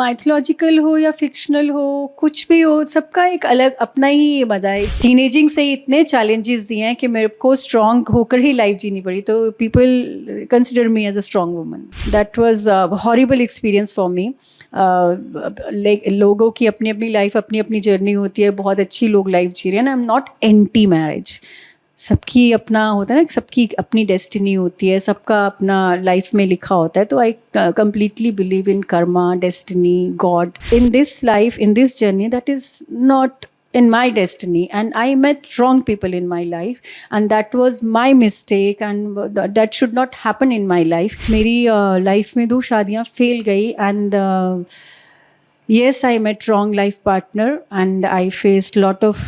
Mythological हो या fictional हो, कुछ भी हो, सबका एक अलग अपना ही मज़ा है। टीनेजिंग से ही इतने चैलेंजेस दिए हैं कि मेरे को स्ट्रॉन्ग होकर ही लाइफ जीनी पड़ी, तो people consider me as a strong woman. That was horrible experience for me. लोगों की अपनी अपनी लाइफ, अपनी अपनी जर्नी होती है, बहुत अच्छी लोग लाइफ जी रहे हैं। I am not anti marriage, सबकी अपना होता है ना, सबकी अपनी डेस्टिनी होती है, सबका अपना लाइफ में लिखा होता है। तो I completely believe in Karma, destiny, God. In this life, in this journey, that is not in my destiny, and I met wrong people in my life, and that was my mistake, and that should not happen in my life. मेरी life में 2 शादियाँ fail गई, and yes, I met wrong life partner, and I faced lot of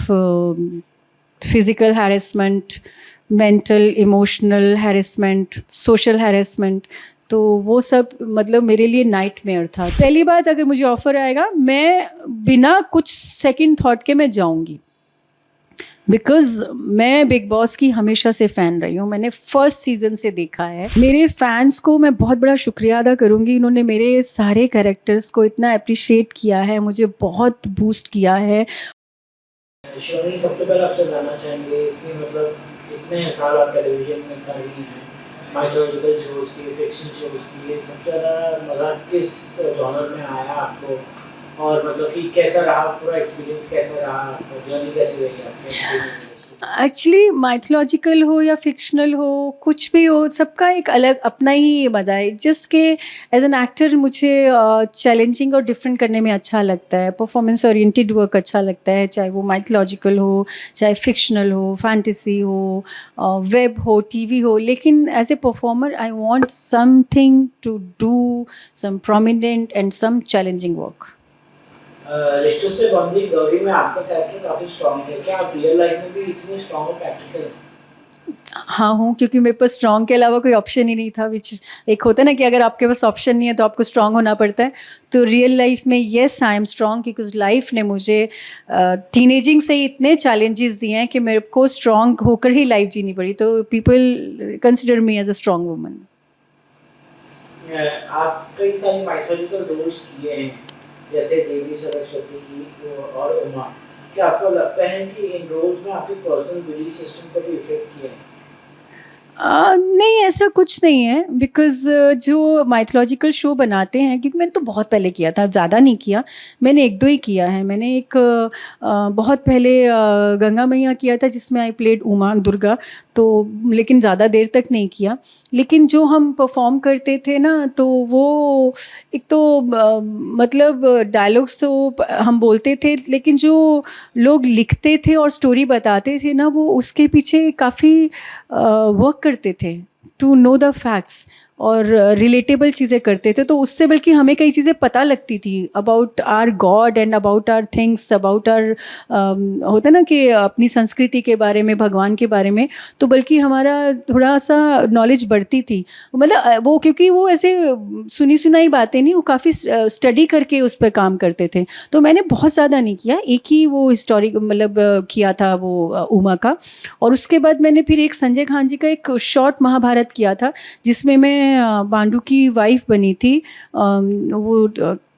physical harassment, mental, emotional harassment, social harassment. तो वो सब मतलब मेरे लिए नाइटमेयर था। पहली बात, अगर मुझे ऑफ़र आएगा, मैं बिना कुछ सेकंड थॉट के मैं जाऊंगी, बिकॉज मैं बिग बॉस की हमेशा से फ़ैन रही हूँ। मैंने फर्स्ट सीज़न से देखा है। मेरे फैंस को मैं बहुत बड़ा शुक्रिया अदा करूँगी, इन्होंने मेरे सारे कैरेक्टर्स को इतना अप्रिशिएट किया है, मुझे बहुत बूस्ट किया है। शिवानी, सबसे पहले आपसे जानना चाहेंगे कि मतलब इतने साल आप टेलीविजन में कर रही हैं, माइथोलॉजिकल शोज़ की, फिक्शन शोज़ की, सबसे ज़्यादा मज़ा किस जॉनर में आया आपको, और मतलब कि कैसा रहा पूरा एक्सपीरियंस, कैसा रहा आपका, जर्नी कैसी रही आपकी? एक्चुअली माइथोलॉजिकल हो या फिक्शनल हो, कुछ भी हो, सबका एक अलग अपना ही मज़ा है। जस्ट के एज एन एक्टर मुझे चैलेंजिंग और डिफरेंट करने में अच्छा लगता है, परफॉर्मेंस ओरिएंटेड वर्क अच्छा लगता है, चाहे वो माइथोलॉजिकल हो, चाहे फिक्शनल हो, फैंटेसी हो, वेब हो, टीवी हो। लेकिन as a performer I want something to do some prominent and some challenging work. रिश्तों से बंधी गौरी में आपका कैरेक्टर काफ़ी स्ट्रॉन्ग है, क्या आप रियल लाइफ में भी इतने स्ट्रॉन्ग और प्रैक्टिकल हैं? हाँ हूँ, क्योंकि मेरे पास स्ट्रॉन्ग के अलावा कोई ऑप्शन ही नहीं था। विच एक होता है ना कि अगर आपके पास ऑप्शन नहीं है तो आपको स्ट्रॉन्ग होना पड़ता है। तो रियल लाइफ में yes, I am strong, because life ने मुझे टीनेजिंग से ही इतने चैलेंजेस दिए हैं कि मेरे को स्ट्रॉन्ग होकर ही लाइफ जीनी पड़ी। तो people consider me as a strong woman. आप कई सारी माइथोलॉजिकल रोल्स किए हैं, जैसे देवी, सरस्वती और उमा। क्या आपको लगता है कि इन रोल्स में आपके पर्सनल बिलीफ सिस्टम पर भी इफेक्ट किया है? नहीं, ऐसा कुछ नहीं है, बिकॉज़ जो माइथोलॉजिकल शो बनाते हैं, क्योंकि मैंने तो बहुत पहले किया था, ज़्यादा नहीं किया। मैंने 1-2 ही किया है। मैंने एक बहुत पहले गंगा मैया किया था, जिसमें आई प्लेड उमा दुर्गा, तो लेकिन ज़्यादा देर तक नहीं किया। लेकिन जो हम परफॉर्म करते थे ना, तो वो एक तो मतलब डायलॉग्स तो हम बोलते थे, लेकिन जो लोग लिखते थे और स्टोरी बताते थे ना, वो उसके पीछे काफ़ी वर्क करते थे टू नो द फैक्ट्स, और रिलेटेबल चीज़ें करते थे। तो उससे बल्कि हमें कई चीज़ें पता लगती थी about our god and about our things, about our होता ना कि अपनी संस्कृति के बारे में, भगवान के बारे में। तो बल्कि हमारा थोड़ा सा नॉलेज बढ़ती थी। मतलब वो, क्योंकि वो ऐसे सुनी सुनाई बातें नहीं, वो काफ़ी स्टडी करके उस पर काम करते थे। तो मैंने बहुत ज़्यादा नहीं किया, एक ही वो हिस्टोरिक मतलब किया था वो उमा का। और उसके बाद मैंने फिर एक संजय खान जी का एक शॉर्ट महाभारत किया था, जिसमें मैं पांडु की वाइफ बनी थी। वो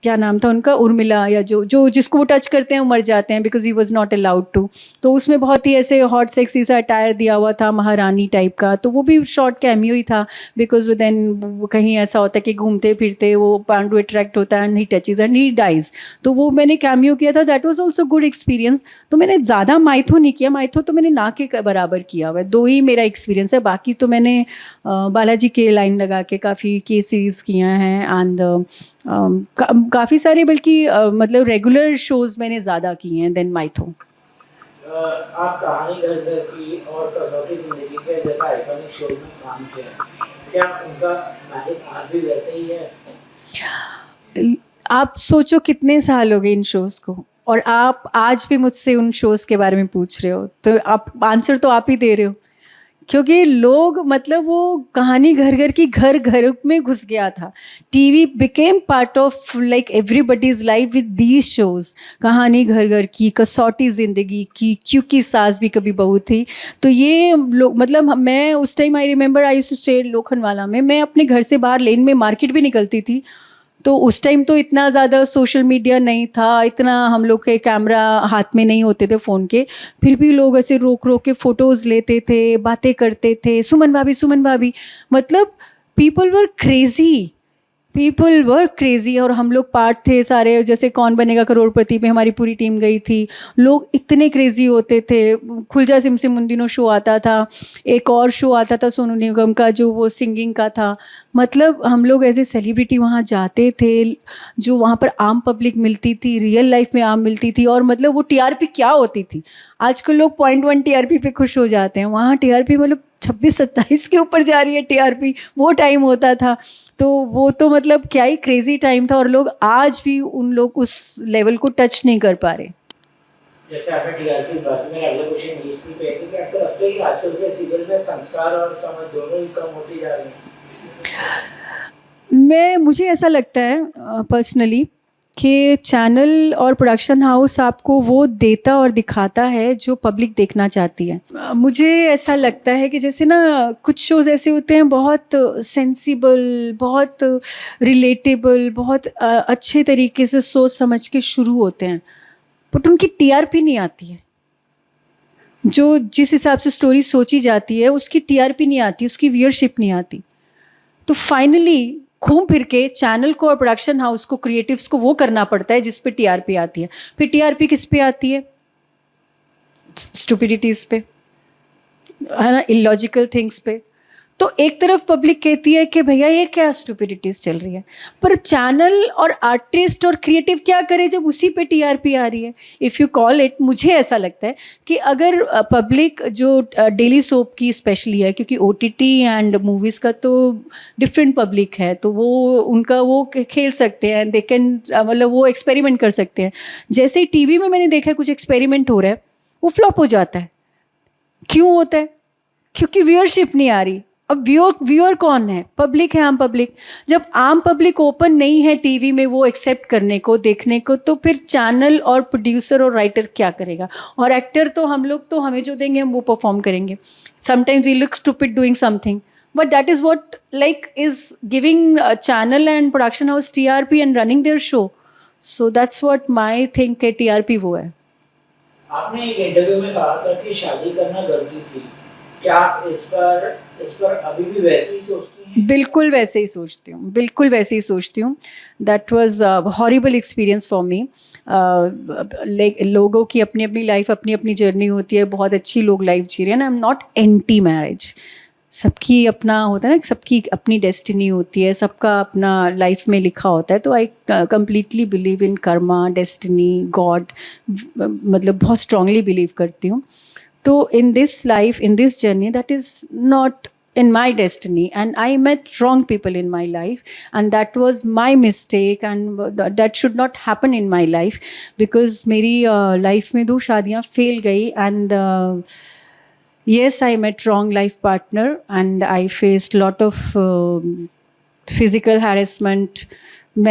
क्या नाम था उनका, उर्मिला, या जो जिसको वो टच करते हैं वो मर जाते हैं, because he was not allowed to. तो उसमें बहुत ही ऐसे हॉट सेक्सी सा अटायर दिया हुआ था, महारानी टाइप का। तो वो भी शॉर्ट कैमियो ही था, बिकॉज देन कहीं ऐसा होता है कि घूमते फिरते वो पांडु अट्रैक्ट होता है and he touches and he dies. तो वो मैंने कैमियो किया था, that was also good experience. तो मैंने ज़्यादा माइथो नहीं किया, माइथो तो मैंने ना के बराबर किया हुआ है। 2 ही मेरा एक्सपीरियंस है। बाकी तो मैंने बालाजी के लाइन लगा के काफ़ी केसेस किए हैं, एंड काफ़ी सारे, बल्कि मतलब रेगुलर शोज़ मैंने ज़्यादा किए हैं देन माइथो। आप कहानी घर घर की और कसौटी जिंदगी के जैसा आइकॉनिक शो में काम किया है, क्या उनका मैजिक आज भी वैसे ही है? आप सोचो कितने साल हो गए इन शोज़ को, और आप आज भी मुझसे उन शोज़ के बारे में पूछ रहे हो, तो आप आंसर तो आप ही दे रहे हो। क्योंकि लोग, मतलब वो कहानी घर घर की घर घर में घुस गया था। TV became part of like everybody's life with these shows. कहानी घर घर की, कसौटी ज़िंदगी की, क्योंकि सास भी कभी बहू थी। तो ये लोग, मतलब मैं उस time, I remember I used to stay Lokhandwala में, मैं अपने घर से बाहर लेन में मार्केट भी निकलती थी तो उस टाइम तो इतना ज़्यादा सोशल मीडिया नहीं था, इतना हम लोग के कैमरा हाथ में नहीं होते थे फ़ोन के, फिर भी लोग ऐसे रोक रोक के फ़ोटोज़ लेते थे, बातें करते थे, सुमन भाभी, मतलब पीपल वर क्रेजी। और हम लोग पार्ट थे सारे, जैसे कौन बनेगा करोड़पति में हमारी पूरी टीम गई थी, लोग इतने क्रेजी होते थे। खुल जा सिम सिम उन दिनों शो आता था, एक और शो आता था सोनू निगम का जो वो सिंगिंग का था। मतलब हम लोग एज ए सेलिब्रिटी वहाँ जाते थे, जो वहाँ पर आम पब्लिक मिलती थी, रियल लाइफ में आम मिलती थी, और मतलब वो टीआरपी क्या होती थी। आजकल लोग 0.1 टीआरपी पे खुश हो जाते हैं, वहाँ टीआरपी मतलब 26-27 के ऊपर जा रही है टीआरपी, वो टाइम होता था। तो वो तो मतलब क्या ही क्रेजी टाइम था, और लोग आज भी उन लोग उस लेवल को टच नहीं कर पा रहे। जैसे आपने टीआरपी बात, मेरा अगला क्वेश्चन इसी पे है कि आपको लगता है कि आजकल के सीरियल में संस्कार और समझ दोनों ही कम होती जा रही हैं? मुझे ऐसा लगता है पर्सनली कि चैनल और प्रोडक्शन हाउस आपको वो देता और दिखाता है जो पब्लिक देखना चाहती है। मुझे ऐसा लगता है कि जैसे ना कुछ शोज़ ऐसे होते हैं बहुत सेंसिबल, बहुत रिलेटेबल, बहुत अच्छे तरीके से सोच समझ के शुरू होते हैं, बट उनकी टीआरपी नहीं आती है। जो जिस हिसाब से स्टोरी सोची जाती है उसकी टीआरपी नहीं आती, उसकी व्यूअरशिप नहीं आती। तो फाइनली घूम फिर के चैनल को और प्रोडक्शन हाउस को, क्रिएटिव्स को वो करना पड़ता है जिस पे टीआरपी आती है। फिर टीआरपी किस पे आती है? स्टुपिडिटीज़ पे, है ना, इलॉजिकल थिंग्स पे। तो एक तरफ पब्लिक कहती है कि भैया ये क्या स्टुपिडिटीज़ चल रही है, पर चैनल और आर्टिस्ट और क्रिएटिव क्या करे जब उसी पे टीआरपी आ रही है। इफ़ यू कॉल इट, मुझे ऐसा लगता है कि अगर पब्लिक जो डेली सोप की स्पेशली है, क्योंकि ओटीटी एंड मूवीज़ का तो डिफरेंट पब्लिक है, तो वो उनका वो खेल सकते हैं, दे कैन, मतलब वो एक्सपेरिमेंट कर सकते हैं। जैसे ही टीवी में मैंने देखा है कुछ एक्सपेरिमेंट हो रहा है, वो फ्लॉप हो जाता है। क्यों होता है? क्योंकि व्यूअरशिप नहीं आ रही। अब व्यूअर कौन है? पब्लिक है, आम पब्लिक। जब आम पब्लिक ओपन नहीं है टीवी में वो एक्सेप्ट करने को, देखने को, तो फिर चैनल और प्रोड्यूसर और राइटर क्या करेगा? और एक्टर तो हम लोग, तो हमें जो देंगे हम वो परफॉर्म करेंगे। Sometimes we look stupid doing something, but that is what like is giving channel and production house TRP and running their show. So that's what my think के टीआरपी वो है। आपने एक इंटरव्यू में कहा था कि शादी करना गलती थी। क्या आप इस पर अभी भी वैसे ही सोचती हैं? बिल्कुल वैसे ही सोचती हूँ, बिल्कुल वैसे ही सोचती हूँ। That was horrible experience for me. लोगों की अपनी अपनी लाइफ, अपनी अपनी जर्नी होती है, बहुत अच्छी लोग लाइफ जी रहे हैं। I am not anti marriage. सबकी अपना होता है ना, सबकी अपनी डेस्टिनी होती है, सबका अपना लाइफ में लिखा होता है। तो I completely believe in Karma, destiny, God, मतलब बहुत स्ट्रांगली बिलीव करती हूँ। तो in this life, in this journey, that is not in my destiny, and I met wrong people in my life, and that was my mistake, and that should not happen in my life, because मेरी life में 2 शादियाँ fail गई, and yes, I met wrong life partner, and I faced lot of physical harassment,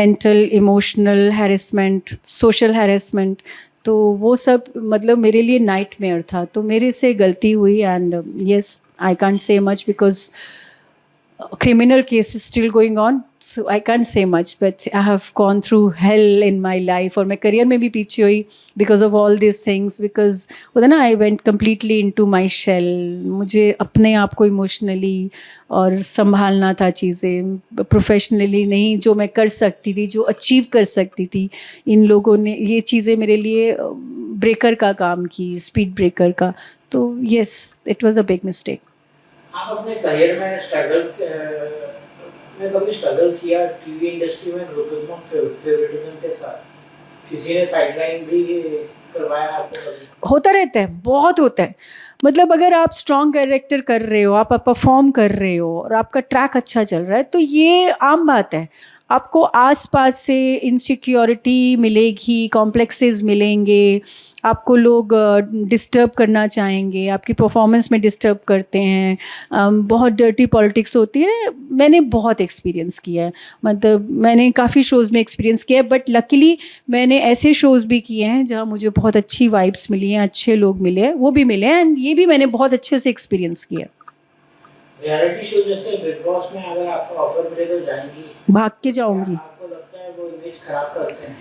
mental, emotional harassment, social harassment। तो वो सब मतलब मेरे लिए नाइटमेयर था। तो मेरे से गलती हुई, and yes, I can't say much because criminal case is still going on, so I can't say much, but I have gone through hell in my life, और मैं करियर में भी पीछे हुई because of all these things, because होता ना, I went completely into my shell। मुझे अपने आप को इमोशनली और संभालना था, चीज़ें प्रोफेशनली नहीं, जो मैं कर सकती थी, जो अचीव कर सकती थी। इन लोगों ने ये चीज़ें मेरे लिए ब्रेकर का काम की, स्पीड ब्रेकर का। तो yes, it was a big mistake. आप अपने करियर में कभी स्ट्रगल किया टीवी इंडस्ट्री में फेवरेटिज्म के साथ? किसी ने साइडलाइन भी करवाया आपको कभी? होता रहता है, बहुत होता है। मतलब अगर आप स्ट्रॉन्ग कैरेक्टर कर रहे हो, आप परफॉर्म कर रहे हो और आपका ट्रैक अच्छा चल रहा है, तो ये आम बात है। आपको आसपास से इनसिक्योरिटी मिलेगी, कॉम्प्लेक्सेस मिलेंगे, आपको लोग डिस्टर्ब करना चाहेंगे, आपकी परफॉर्मेंस में डिस्टर्ब करते हैं, बहुत डर्टी पॉलिटिक्स होती है। मैंने बहुत एक्सपीरियंस किया है, मतलब मैंने काफ़ी शोज़ में एक्सपीरियंस किया है, बट लकीली मैंने ऐसे शोज़ भी किए हैं जहाँ मुझे बहुत अच्छी वाइब्स मिली हैं, अच्छे लोग मिले हैं, वो भी मिले हैं, एंड ये भी मैंने बहुत अच्छे से एक्सपीरियंस किया। रियलिटी शो जैसे बिग बॉस में अगर आपको ऑफर मिले तो जाएंगी? भाग के जाऊंगी। आपको लगता है वो इमेज खराब करते हैं?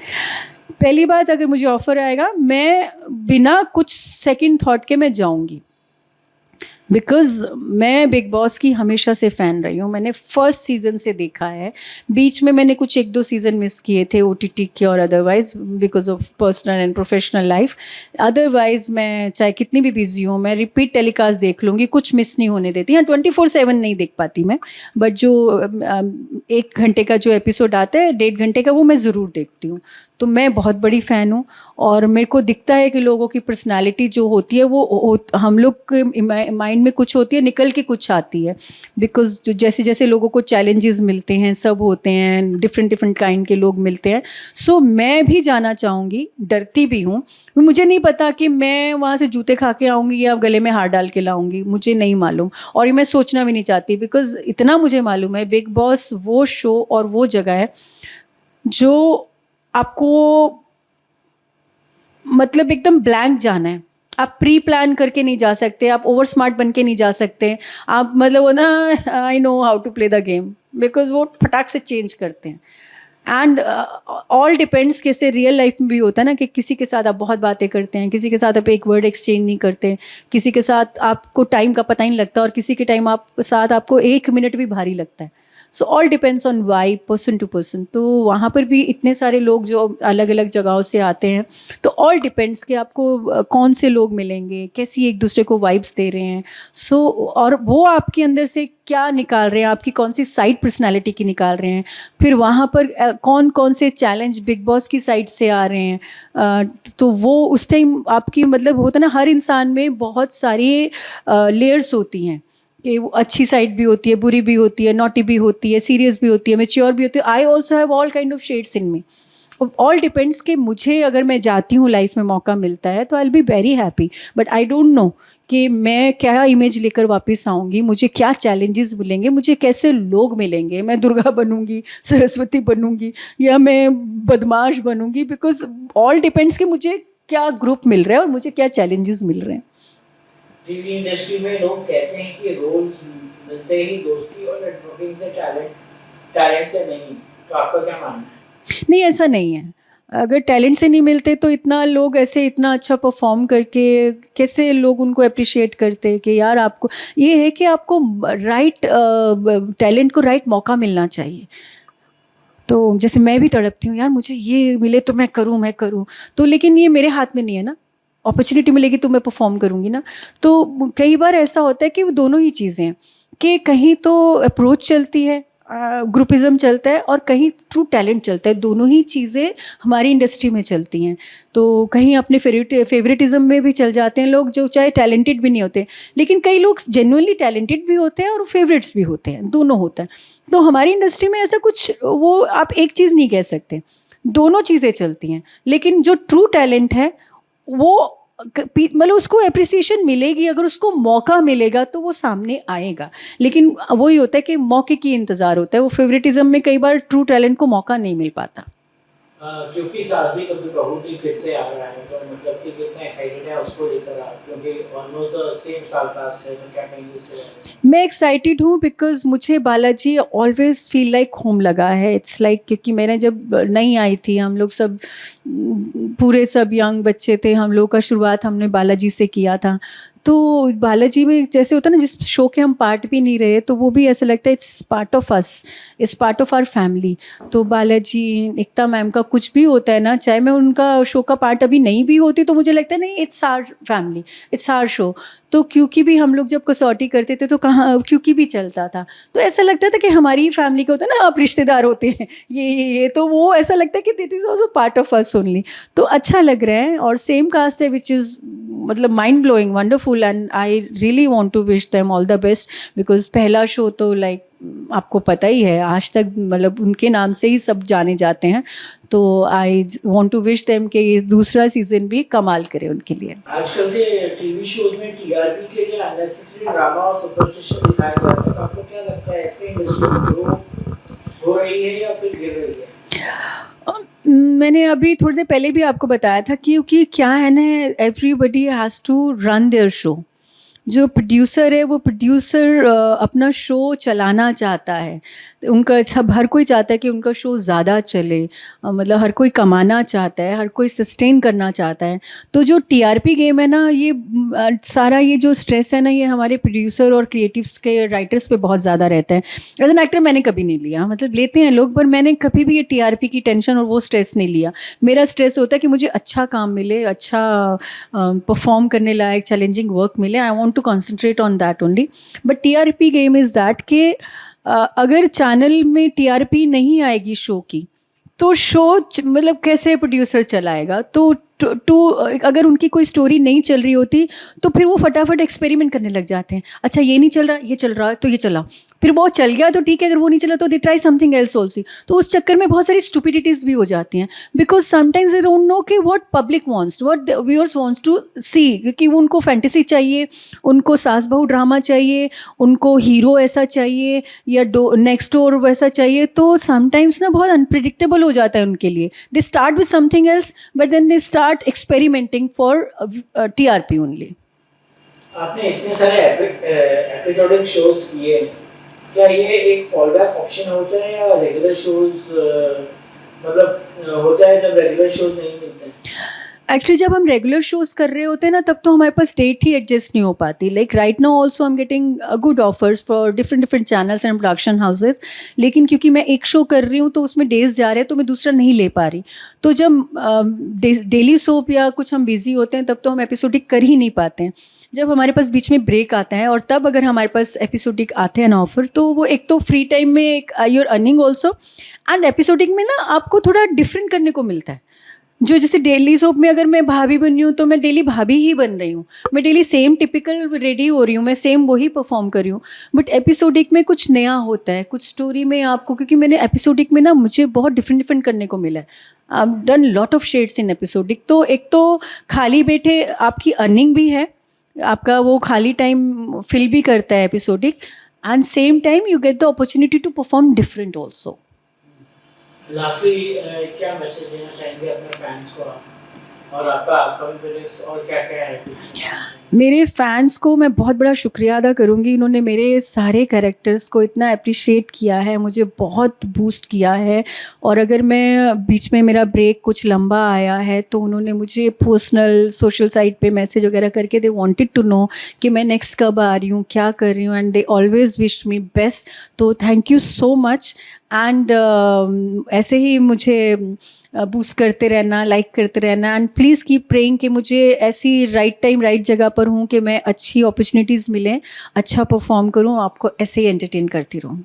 पहली बात, अगर मुझे ऑफर आएगा, मैं बिना कुछ सेकंड थॉट के मैं जाऊंगी, बिकॉज़ मैं बिग बॉस की हमेशा से फ़ैन रही हूँ। मैंने फर्स्ट सीज़न से देखा है। बीच में मैंने कुछ 1-2 सीज़न मिस किए थे ओटीटी के और otherwise because of personal and professional life. Otherwise मैं चाहे कितनी भी बिज़ी हूँ, मैं रिपीट टेलीकास्ट देख लूँगी, कुछ मिस नहीं होने देती। हाँ, 24/7 नहीं देख पाती मैं, बट जो 1 घंटे का जो एपिसोड आता है, 1.5 घंटे का, वो मैं ज़रूर देखती हूँ। तो मैं बहुत बड़ी फ़ैन हूँ और मेरे को दिखता है कि लोगों की पर्सनालिटी जो होती है वो हम लोग के माइंड में कुछ होती है, निकल के कुछ आती है। बिकॉज़ जो जैसे जैसे लोगों को चैलेंजेस मिलते हैं, सब होते हैं, डिफरेंट डिफरेंट काइंड के लोग मिलते हैं। सो मैं भी जाना चाहूँगी, डरती भी हूँ। मुझे नहीं पता कि मैं वहाँ से जूते खा के आऊँगी या गले में हार डाल के लाऊँगी, मुझे नहीं मालूम, और ये मैं सोचना भी नहीं चाहती। बिकॉज़ इतना मुझे मालूम है, बिग बॉस वो शो और वो जगह है जो आपको मतलब एकदम ब्लैंक जाना है। आप प्री प्लान करके नहीं जा सकते, आप ओवर स्मार्ट बन के नहीं जा सकते। आप मतलब वो ना, I know how to play the game, because वो फटाक से चेंज करते हैं। एंड ऑल डिपेंड्स, कैसे रियल लाइफ में भी होता है ना कि किसी के साथ आप बहुत बातें करते हैं, किसी के साथ आप एक वर्ड एक्सचेंज नहीं करते, किसी के साथ आपको टाइम का पता ही नहीं लगता, और किसी के टाइम आप साथ आपको 1 मिनट भी भारी लगता है। So all depends on vibe, person to person. तो वहाँ पर भी इतने सारे लोग जो अलग अलग जगहों से आते हैं, तो ऑल डिपेंड्स कि आपको कौन से लोग मिलेंगे, कैसी एक दूसरे को वाइब्स दे रहे हैं। सो और वो आपके अंदर से क्या निकाल रहे हैं, आपकी कौन सी साइड पर्सनालिटी की निकाल रहे हैं। फिर वहाँ पर कौन कौन से चैलेंज बिग बॉस की साइड से आ रहे हैं। तो वो उस टाइम आपकी मतलब होता है ना, हर इंसान में बहुत सारी लेयर्स होती हैं कि वो अच्छी साइड भी होती है, बुरी भी होती है, नॉटी भी होती है, सीरियस भी होती है, मैच्योर भी होती है। I also have all kind of shades in me. All depends कि मुझे अगर मैं जाती हूँ, लाइफ में मौका मिलता है, तो I will be very happy. But I don't know कि मैं क्या इमेज लेकर वापस आऊँगी, मुझे क्या चैलेंजेस मिलेंगे, मुझे कैसे लोग मिलेंगे। मैं दुर्गा बनूंगी, सरस्वती बनूंगी, या मैं बदमाश बनूंगी, बिकॉज ऑल डिपेंड्स कि मुझे क्या ग्रुप मिल रहा है और मुझे क्या चैलेंजेस मिल रहे हैं। टीवी इंडस्ट्री में लोग कहते हैं कि रोल्स मिलते ही दोस्ती और नेटवर्किंग से टैलेंट से नहीं, तो आपका क्या मानना है? नहीं, ऐसा नहीं है। अगर टैलेंट से नहीं मिलते तो इतना लोग ऐसे इतना अच्छा परफॉर्म करके कैसे लोग उनको अप्रिशिएट करते कि यार आपको ये है कि आपको राइट टैलेंट को राइट मौका मिलना चाहिए। तो जैसे मैं भी तड़पती हूँ, यार मुझे ये मिले तो मैं करूँ, तो लेकिन ये मेरे हाथ में नहीं है ना। अपॉर्चुनिटी मिलेगी तो मैं परफॉर्म करूँगी ना। तो कई बार ऐसा होता है कि वो दोनों ही चीज़ें हैं, कि कहीं तो अप्रोच चलती है, ग्रुपिज़म चलता है, और कहीं ट्रू टैलेंट चलता है। दोनों ही चीज़ें हमारी इंडस्ट्री में चलती हैं। तो कहीं अपने फेवरेटिज़म में भी चल जाते हैं लोग, जो चाहे टैलेंटेड भी नहीं होते, लेकिन कई लोग जेन्युइनली टैलेंटेड भी होते हैं और फेवरेट्स भी होते हैं, दोनों होता है। तो हमारी इंडस्ट्री में ऐसा कुछ, वो आप एक चीज़ नहीं कह सकते, दोनों चीज़ें चलती हैं। लेकिन जो ट्रू टैलेंट है वो मतलब उसको एप्रिसिएशन मिलेगी, अगर उसको मौका मिलेगा तो वो सामने आएगा। लेकिन वही होता है कि मौके की इंतज़ार होता है, वो फेवरेटिज्म में कई बार ट्रू टैलेंट को मौका नहीं मिल पाता। क्योंकि साथ भी कभी बहू भी फिर से आ रहा है, तो मतलब कि कितना एक्साइटेड है उसको लेकर आप, क्योंकि almost the same star cast है, तो क्या कहेंगे इसके बारे में? मैं एक्साइटेड हूँ बिकॉज मुझे Balaji always feel like home लगा है। इट्स लाइक क्योंकि मैंने जब नई आई थी, हम लोग सब पूरे सब यंग बच्चे थे, हम लोग का शुरुआत हमने बालाजी से किया था। तो बालाजी में जैसे होता है ना, जिस शो के हम पार्ट भी नहीं रहे, तो वो भी ऐसा लगता है it's part of us, it's part of our family. तो बालाजी, एकता मैम का कुछ भी होता है ना, चाहे मैं उनका शो का पार्ट अभी नहीं भी होती, तो मुझे लगता है नहीं, it's our family, it's our show. तो क्योंकि भी हम लोग जब कसौटी करते थे तो कहाँ क्योंकि भी चलता था, तो ऐसा लगता था कि हमारी फैमिली के होता है ना, आप रिश्तेदार होते हैं, ये तो वो ऐसा लगता है कि this is also part of us only. तो अच्छा लग रहा है, और सेम कास्ट है, विच इज़ मतलब mind blowing, wonderful, and I really want to wish them all the best. Because पहला शो तो लाइक आपको पता ही है, आज तक मतलब उनके नाम से ही सब जाने जाते हैं। तो I want to wish them कि ये दूसरा सीजन भी कमाल करे उनके लिए। आजकल के टीवी शोज में टीआरपी के लिए अननेसेसरी ड्रामा और सुपरस्टिशन दिखाया जाता है, तो आपको क्या लगता है, ऐसे इंडस्ट्री ग्रो हो रही है या फिर गिर रही है? मैंने अभी थोड़ी देर पहले भी आपको बताया था, क्योंकि क्या है ना, everybody has to run their show. जो प्रोड्यूसर है वो प्रोड्यूसर अपना शो चलाना चाहता है, उनका सब हर कोई चाहता है कि उनका शो ज़्यादा चले, मतलब हर कोई कमाना चाहता है, हर कोई सस्टेन करना चाहता है। तो जो टीआरपी गेम है ना, ये सारा ये जो स्ट्रेस है ना, ये हमारे प्रोड्यूसर और क्रिएटिव्स के राइटर्स पे बहुत ज़्यादा रहता है। एज एन एक्टर मैंने कभी नहीं लिया, मतलब लेते हैं लोग, पर मैंने कभी भी ये टीआरपी की टेंशन और वो स्ट्रेस नहीं लिया। मेरा स्ट्रेस होता है कि मुझे अच्छा काम मिले, अच्छा परफॉर्म करने लायक चैलेंजिंग वर्क मिले। I want to concentrate on that only. But TRP game is that कि अगर चैनल में टीआरपी नहीं आएगी शो की, तो शो मतलब कैसे प्रोड्यूसर चलाएगा। तो अगर उनकी कोई स्टोरी नहीं चल रही होती तो फिर वो फटाफट एक्सपेरिमेंट करने लग जाते हैं। अच्छा ये नहीं चल रहा, ये चल रहा है तो ये चला, फिर वो चल गया तो ठीक है, अगर वो नहीं चला तो they try something else also. तो उस चक्कर में बहुत सारी स्टुपिडिटीज़ भी हो जाती हैं, because sometimes they don't know कि what public wants, what viewers wants to see. क्योंकि उनको फैंटेसी चाहिए, उनको सास बहू ड्रामा चाहिए, उनको हीरो ऐसा चाहिए या नेक्स्ट डोर वैसा चाहिए। तो समटाइम्स ना बहुत अनप्रिडिक्टेबल हो जाता है उनके लिए। They start with something else but then they start experimenting for TRP only. आपने इतने सारे एपिसोडिक शोज किए, क्या ये एक फॉलबैक ऑप्शन होता है या रेगुलर शोज मतलब होता है जब रेगुलर शोज नहीं मिलते हैं? एक्चुअली जब हम रेगुलर शोज़ कर रहे होते हैं ना, तब तो हमारे पास डेट ही एडजस्ट नहीं हो पाती। Like right now also I am getting good offers for different channels and production houses, लेकिन क्योंकि मैं एक शो कर रही हूँ तो उसमें डेज जा रहे हैं तो मैं दूसरा नहीं ले पा रही। तो जब डेली सोप या कुछ हम बिजी होते हैं तब तो हम एपिसोडिक कर ही नहीं पाते हैं। जब हमारे पास बीच में ब्रेक आता है और तब अगर हमारे पास एपिसोडिक आते हैं ना ऑफर, तो वो एक तो फ्री टाइम में एक your earning also, and episodic में ना आपको थोड़ा डिफरेंट करने को मिलता है। जो जैसे डेली सोप में अगर मैं भाभी बन रही हूँ तो मैं डेली भाभी ही बन रही हूँ, मैं डेली सेम टिपिकल रेडी हो रही हूँ, मैं सेम वही परफॉर्म कर रही हूँ। बट एपिसोडिक में कुछ नया होता है, कुछ स्टोरी में आपको, क्योंकि मैंने एपिसोडिक में ना मुझे बहुत डिफरेंट करने को मिला है। I done lot of shades in episodic. तो एक तो खाली बैठे आपकी अर्निंग भी है, आपका वो खाली टाइम फिल भी करता है episodic, and same time you get the opportunity to perform different also. Lastly क्या मैसेज देना चाहेंगे अपने फैंस को और आपका अपकमिंग प्रोजेक्ट्स और क्या क्या है? मेरे फैंस को मैं बहुत बड़ा शुक्रिया अदा करूँगी। इन्होंने मेरे सारे कैरेक्टर्स को इतना अप्रिशिएट किया है, मुझे बहुत बूस्ट किया है। और अगर मैं बीच में मेरा ब्रेक कुछ लंबा आया है तो उन्होंने मुझे पर्सनल सोशल साइट पे मैसेज वगैरह करके दे वांटेड टू नो कि मैं नेक्स्ट कब आ रही हूँ, क्या कर रही हूँ, and they always wish me best. तो thank you so much. And ऐसे ही मुझे बूस्ट करते रहना, लाइक करते रहना, एंड प्लीज़ कीप प्रेइंग कि मुझे ऐसी राइट टाइम राइट जगह पर हूँ कि मैं अच्छी अपॉर्चुनिटीज़ मिलें, अच्छा परफॉर्म करूँ, आपको ऐसे ही एंटरटेन करती रहूँ।